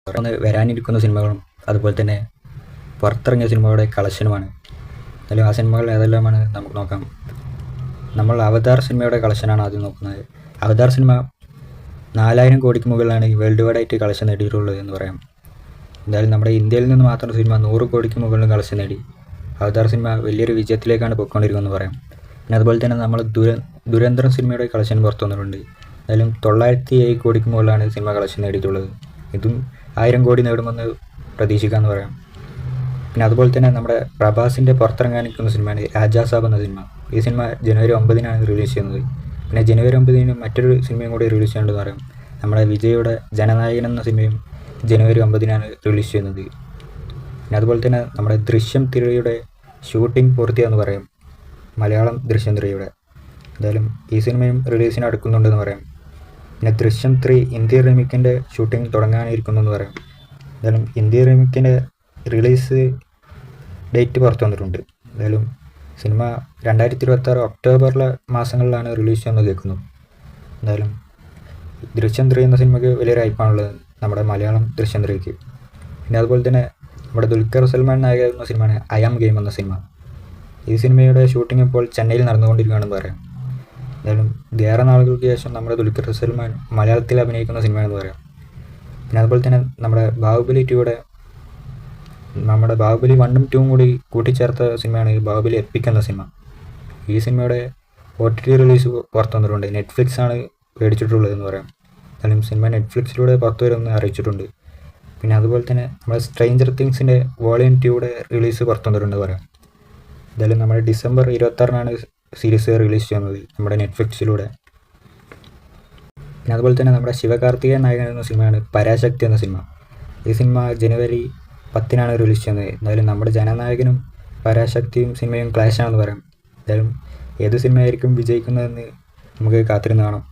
വരാനിരിക്കുന്ന സിനിമകളും അതുപോലെ തന്നെ പുറത്തിറങ്ങിയ സിനിമകളുടെ കളക്ഷനുമാണ്. എന്നാലും ആ സിനിമകൾ ഏതെല്ലാമാണ് നമുക്ക് നോക്കാം. നമ്മൾ അവതാർ സിനിമയുടെ കളക്ഷനാണ് ആദ്യം നോക്കുന്നത്. അവതാർ സിനിമ 4000 കോടിക്ക് മുകളിലാണ് വേൾഡ് വൈഡ് ആയിട്ട് കളക്ഷൻ നേടിയിട്ടുള്ളത് എന്ന് പറയാം. എന്തായാലും നമ്മുടെ ഇന്ത്യയിൽ നിന്ന് മാത്രം സിനിമ 100 കോടിക്ക് മുകളിൽ കളക്ഷൻ നേടി. അവതാർ സിനിമ വലിയൊരു വിജയത്തിലേക്കാണ് പോയിക്കൊണ്ടിരിക്കുന്നത് പറയാം. പിന്നെ അതുപോലെ തന്നെ നമ്മൾ ദുരന്തരം സിനിമയുടെ കളക്ഷൻ പുറത്തു വന്നിട്ടുണ്ട്. എന്തായാലും 907 കോടിക്ക് മുകളിലാണ് സിനിമ കളക്ഷൻ നേടിയിട്ടുള്ളത്. ഇതും 1000 കോടി നേടുമെന്ന് പ്രതീക്ഷിക്കാമെന്ന് പറയാം. പിന്നെ അതുപോലെ തന്നെ നമ്മുടെ പ്രഭാസിൻ്റെ പുറത്തിറങ്ങാനിരിക്കുന്ന സിനിമയാണ് രാജാസാബ് എന്ന സിനിമ. ഈ സിനിമ ജനുവരി 9 റിലീസ് ചെയ്യുന്നത്. പിന്നെ ജനുവരി 9 മറ്റൊരു സിനിമയും കൂടി റിലീസ് ചെയ്യേണ്ടതെന്ന് പറയാം. നമ്മുടെ വിജയുടെ ജനനായകൻ എന്ന സിനിമയും ജനുവരി 9 റിലീസ് ചെയ്യുന്നത്. പിന്നെ അതുപോലെ തന്നെ നമ്മുടെ ദൃശ്യം 3യുടെ ഷൂട്ടിംഗ് പൂർത്തിയാണെന്ന് പറയാം. മലയാളം ദൃശ്യം 3യുടെ. എന്തായാലും ഈ സിനിമയും റിലീസിന് അടുക്കുന്നുണ്ടെന്ന് പറയാം. പിന്നെ ദൃശ്യം 3 ഹിന്ദി റീമേക്കിൻ്റെ ഷൂട്ടിംഗ് തുടങ്ങാനിരിക്കുന്നെന്ന് പറയാം. എന്തായാലും ഹിന്ദി റീമേക്കിൻ്റെ റിലീസ് ഡേറ്റ് പുറത്തു വന്നിട്ടുണ്ട്. എന്തായാലും സിനിമ 2026 ഒക്ടോബർ മാസങ്ങളിലാണ് റിലീസ് ചെയ്യുന്നത് കേൾക്കുന്നു. എന്തായാലും ദൃശ്യം 3 എന്ന സിനിമയ്ക്ക് വലിയൊരു ഹൈപ്പാണുള്ളത് നമ്മുടെ മലയാളം ദൃശ്യം 3ക്ക്. പിന്നെ അതുപോലെ തന്നെ നമ്മുടെ ദുൽഖർ സൽമാൻ നായകനാകുന്ന സിനിമയാണ് ഐ ആം ഗെയിം എന്ന സിനിമ. ഈ സിനിമയുടെ ഷൂട്ടിംഗ് ഇപ്പോൾ ചെന്നൈയിൽ നടന്നുകൊണ്ടിരിക്കുകയാണെന്ന് പറയാം. എന്തായാലും ഏറെ നാളുകൾക്ക് ശേഷം നമ്മുടെ ദുൽഖർ സൽമാൻ മലയാളത്തിൽ അഭിനയിക്കുന്ന സിനിമയാണെന്ന് പറയാം. പിന്നെ അതുപോലെ തന്നെ നമ്മുടെ ബാഹുബലി 1ഉം 2ഉം കൂടി കൂട്ടിച്ചേർത്ത സിനിമയാണ് ബാഹുബലി എപ്പിക് എന്ന സിനിമ. ഈ സിനിമയുടെ OTT റിലീസ് പുറത്തു വന്നിട്ടുണ്ട്. നെറ്റ്ഫ്ലിക്സ് ആണ് മേടിച്ചിട്ടുള്ളതെന്ന് പറയാം. എന്നാലും സിനിമ നെറ്റ്ഫ്ലിക്സിലൂടെ പുറത്തു വരുമെന്ന് അറിയിച്ചിട്ടുണ്ട്. പിന്നെ അതുപോലെ തന്നെ നമ്മുടെ സ്ട്രേഞ്ചർ തിങ്സിൻ്റെ വോളിയം 2യുടെ റിലീസ് പുറത്തു വന്നിട്ടുണ്ട് പറയാം. എന്തായാലും നമ്മുടെ ഡിസംബർ 26 സീരീസ് റിലീസ് ചെയ്യുന്നത് നമ്മുടെ നെറ്റ്ഫ്ലിക്സിലൂടെ. പിന്നെ അതുപോലെ തന്നെ നമ്മുടെ ശിവകാർത്തികേയൻ നായകൻ എന്ന സിനിമയാണ് പരാശക്തി എന്ന സിനിമ. ഈ സിനിമ ജനുവരി 10 റിലീസ് ചെയ്യുന്നത്. എന്തായാലും നമ്മുടെ ജനനായകനും പരാശക്തിയും സിനിമയും ക്ലാഷാണെന്ന് പറയാം. എന്തായാലും ഏത് സിനിമയായിരിക്കും വിജയിക്കുന്നതെന്ന് നമുക്ക് കാത്തിരുന്ന് കാണാം.